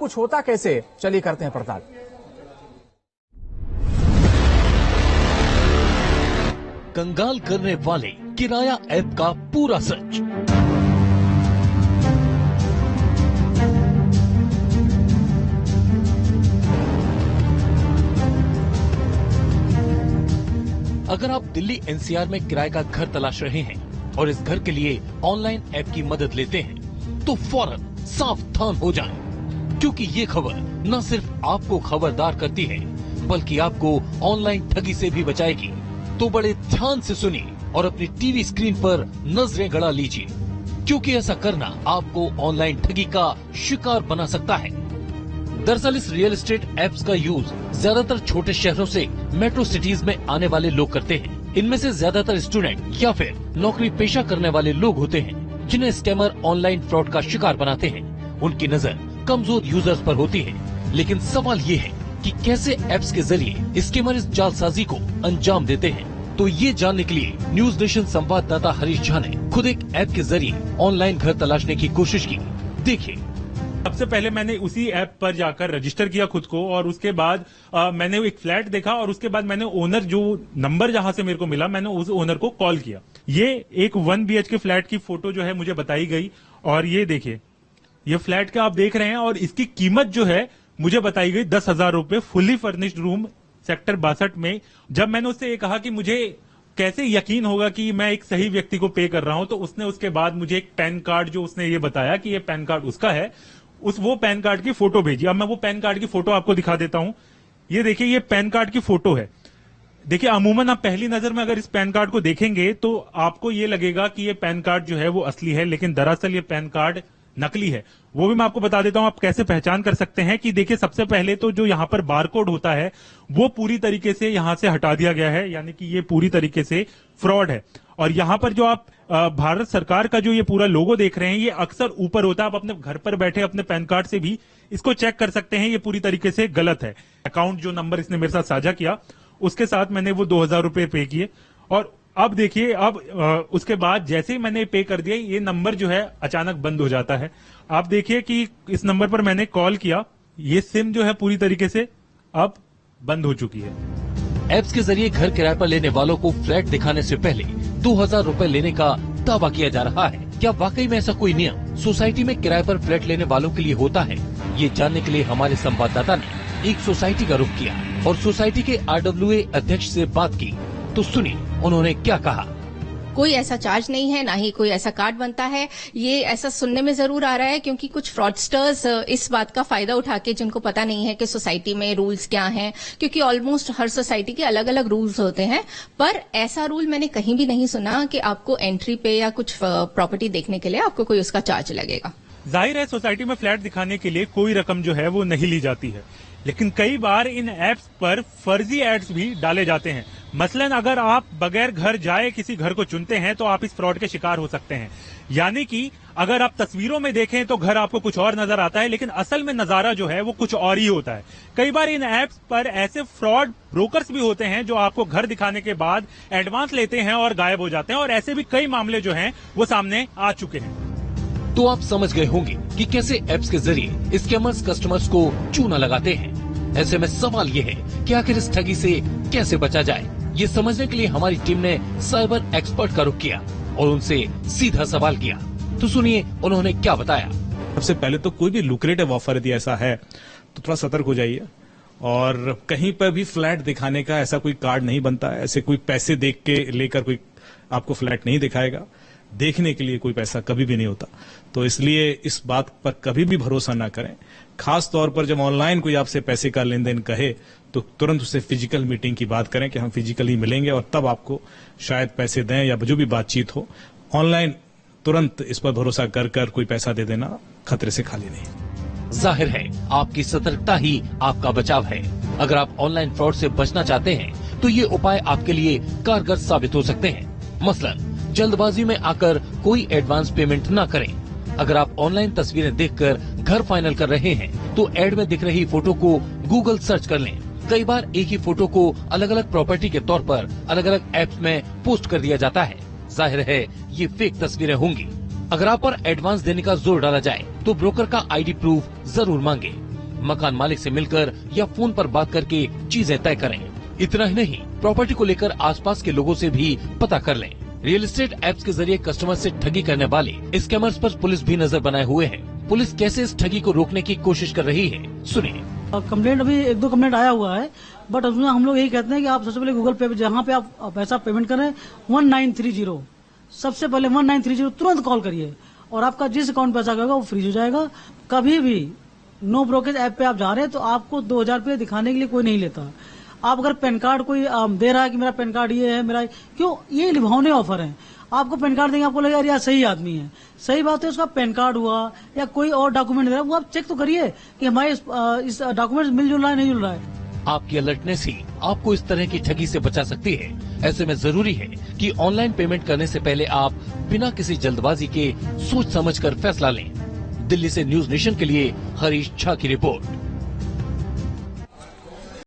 कुछ होता कैसे, चलिए करते हैं पड़ताल। कंगाल करने वाले किराया ऐप का पूरा सच। अगर आप दिल्ली एनसीआर में किराए का घर तलाश रहे हैं और इस घर के लिए ऑनलाइन ऐप की मदद लेते हैं तो फौरन सावधान हो जाएं, क्योंकि ये खबर न सिर्फ आपको खबरदार करती है बल्कि आपको ऑनलाइन ठगी से भी बचाएगी। तो बड़े ध्यान से सुनिए और अपनी टीवी स्क्रीन पर नजरें गड़ा लीजिए, क्योंकि ऐसा करना आपको ऑनलाइन ठगी का शिकार बना सकता है। दरअसल इस रियल एस्टेट एप्स का यूज ज्यादातर छोटे शहरों से मेट्रो सिटीज में आने वाले लोग करते हैं। इनमें से ज्यादातर स्टूडेंट या फिर नौकरी पेशा करने वाले लोग होते हैं, जिन्हें स्कैमर ऑनलाइन फ्रॉड का शिकार बनाते हैं। उनकी नजर कमजोर यूजर्स पर होती है, लेकिन सवाल ये है कि कैसे एप्स के जरिए स्कैमर इस जालसाजी को अंजाम देते हैं। तो ये जानने के लिए न्यूज नेशन संवाददाता हरीश झा ने खुद एक ऐप के जरिए ऑनलाइन घर तलाशने की कोशिश की। देखिए, सबसे पहले मैंने उसी ऐप पर जाकर रजिस्टर किया खुद को, और उसके बाद मैंने एक फ्लैट देखा, और उसके बाद मैंने ओनर जो नंबर जहां से मेरे को मिला, मैंने उस ओनर को कॉल किया। ये एक 1 BHK फ्लैट की फोटो जो है मुझे बताई गई, और ये देखिए, ये फ्लैट का आप देख रहे हैं, और इसकी कीमत जो है मुझे बताई गई 10,000 रुपए, फुल्ली फर्निश्ड रूम, सेक्टर 62 में। जब मैंने उससे ये कहा कि मुझे कैसे यकीन होगा कि मैं एक सही व्यक्ति को पे कर रहा हूं, तो उसने उसके बाद मुझे एक पैन कार्ड, जो उसने ये बताया कि ये पैन कार्ड उसका है, वो पैन कार्ड की फोटो भेजी। अब मैं वो पैन कार्ड की फोटो आपको दिखा देता हूं। ये देखिए, ये पैन कार्ड की फोटो है। देखिए, अमूमन आप पहली नजर में अगर इस पैन कार्ड को देखेंगे तो आपको ये लगेगा कि ये पैन कार्ड जो है वो असली है, लेकिन दरअसल ये पैन कार्ड नकली है। वो भी मैं आपको बता देता हूं आप कैसे पहचान कर सकते हैं। कि देखिए, सबसे पहले तो जो यहाँ पर बारकोड होता है वो पूरी तरीके से यहां से हटा दिया गया है, यानी कि ये पूरी तरीके से फ्रॉड है। और यहाँ पर जो आप भारत सरकार का जो ये पूरा लोगो देख रहे हैं, ये अक्सर ऊपर होता है। आप अपने घर पर बैठे अपने पैन कार्ड से भी इसको चेक कर सकते हैं, ये पूरी तरीके से गलत है। अकाउंट जो नंबर इसने मेरे साथ साझा किया, उसके साथ मैंने वो 2,000 रुपए पे किए, और अब देखिए, अब उसके बाद जैसे ही मैंने पे कर दिया, ये नंबर जो है अचानक बंद हो जाता है। आप देखिए कि इस नंबर पर मैंने कॉल किया, ये सिम जो है पूरी तरीके से अब बंद हो चुकी है। एप्स के जरिए घर किराए पर लेने वालों को फ्लैट दिखाने से पहले 2,000 रुपए लेने का दावा किया जा रहा है। क्या वाकई में ऐसा कोई नियम सोसाइटी में किराए पर फ्लैट लेने वालों के लिए होता है? ये जानने के लिए हमारे संवाददाता ने एक सोसाइटी का रुख किया और सोसाइटी के RWA अध्यक्ष से बात की। तो सुनिए उन्होंने क्या कहा। कोई ऐसा चार्ज नहीं है, ना ही कोई ऐसा कार्ड बनता है। ये ऐसा सुनने में जरूर आ रहा है क्योंकि कुछ फ्रॉडस्टर्स इस बात का फायदा उठा के, जिनको पता नहीं है कि सोसाइटी में रूल्स क्या हैं, क्योंकि ऑलमोस्ट हर सोसाइटी के अलग अलग रूल्स होते हैं, पर ऐसा रूल मैंने कहीं भी नहीं सुना कि आपको एंट्री पे या कुछ प्रॉपर्टी देखने के लिए आपको कोई उसका चार्ज लगेगा। जाहिर है, सोसाइटी में फ्लैट दिखाने के लिए कोई रकम जो है वो नहीं ली जाती है, लेकिन कई बार इन एप्स पर फर्जी एड्स भी डाले जाते हैं। मसलन अगर आप बगैर घर जाए किसी घर को चुनते हैं तो आप इस फ्रॉड के शिकार हो सकते हैं। यानी कि अगर आप तस्वीरों में देखें तो घर आपको कुछ और नजर आता है, लेकिन असल में नजारा जो है वो कुछ और ही होता है। कई बार इन एप्स पर ऐसे फ्रॉड ब्रोकर्स भी होते हैं जो आपको घर दिखाने के बाद एडवांस लेते हैं और गायब हो जाते हैं, और ऐसे भी कई मामले जो हैं वो सामने आ चुके हैं। तो आप समझ गए होंगे कि कैसे एप्स के जरिए स्कैमर्स कस्टमर्स को चूना लगाते हैं। ऐसे में सवाल ये है कि आखिर इस ठगी से कैसे बचा जाए। ये समझने के लिए हमारी टीम ने साइबर एक्सपर्ट का रुख किया और उनसे सीधा सवाल किया। तो सुनिए उन्होंने क्या बताया। सबसे पहले तो कोई भी लुक्रेटिव ऑफर यदि ऐसा है तो थोड़ा सतर्क हो जाइए, और कहीं पर भी फ्लैट दिखाने का ऐसा कोई कार्ड नहीं बनता है। ऐसे कोई पैसे देख के लेकर कोई आपको फ्लैट नहीं दिखाएगा। देखने के लिए कोई पैसा कभी भी नहीं होता, तो इसलिए इस बात पर कभी भी भरोसा ना करें। खास तौर पर जब ऑनलाइन कोई आपसे पैसे का लेन देन कहे तो तुरंत उससे फिजिकल मीटिंग की बात करें कि हम फिजिकली मिलेंगे और तब आपको शायद पैसे दें या जो भी बातचीत हो। ऑनलाइन तुरंत इस पर भरोसा कर कोई पैसा दे देना खतरे से खाली नहीं। जाहिर है आपकी सतर्कता ही आपका बचाव है। अगर आप ऑनलाइन फ्रॉड से बचना चाहते हैं तो ये उपाय आपके लिए कारगर साबित हो सकते हैं। मसलन जल्दबाजी में आकर कोई एडवांस पेमेंट न करें। अगर आप ऑनलाइन तस्वीरें देखकर घर फाइनल कर रहे हैं तो एड में दिख रही फोटो को गूगल सर्च कर लें। कई बार एक ही फोटो को अलग अलग प्रॉपर्टी के तौर पर अलग अलग एप्स में पोस्ट कर दिया जाता है। जाहिर है ये फेक तस्वीरें होंगी। अगर आप पर एडवांस देने का जोर डाला जाए तो ब्रोकर का ID प्रूफ जरूर मांगे। मकान मालिक से मिलकर या फोन पर बात करके चीजें तय करें। इतना ही नहीं, प्रॉपर्टी को लेकर आसपास के लोगों से भी पता कर लें। रियल एस्टेट ऐप्स के जरिए कस्टमर से ठगी करने वाले स्कैमर्स पर पुलिस भी नजर बनाए हुए है। पुलिस कैसे इस ठगी को रोकने की कोशिश कर रही है, सुनिए। कंप्लेंट अभी 1-2 कंप्लेंट आया हुआ है, बट उसमें हम लोग यही कहते हैं कि आप सबसे पहले गूगल पे जहाँ पे आप पैसा पेमेंट करें 1930, सबसे पहले 1930 तुरंत कॉल करिए और आपका जिस अकाउंट पैसा होगा वो फ्रीज हो जाएगा। कभी भी नो ब्रोकेज ऐप पे आप जा रहे हैं तो आपको 2000 रुपये दिखाने के लिए कोई नहीं लेता। आप अगर पैन कार्ड कोई दे रहा है कि मेरा पैन कार्ड ये है, मेरा क्यों, ये लुभावने ऑफर है। आपको पैन कार्ड देंगे, आपको लगेगा यार सही आदमी है। सही बात है, उसका पैन कार्ड हुआ या कोई और डॉक्यूमेंट दे रहा है, वो आप चेक तो करिए कि हमारे इस डॉक्यूमेंट मिल जुल रहा है नहीं जुल रहा है। आपकी अलर्टनेस ही आपको इस तरह की ठगी से बचा सकती है। ऐसे में जरूरी है कि ऑनलाइन पेमेंट करने से पहले आप बिना किसी जल्दबाजी के सोच समझकर फैसला लें। दिल्ली से न्यूज नेशन के लिए हरीश झा की रिपोर्ट।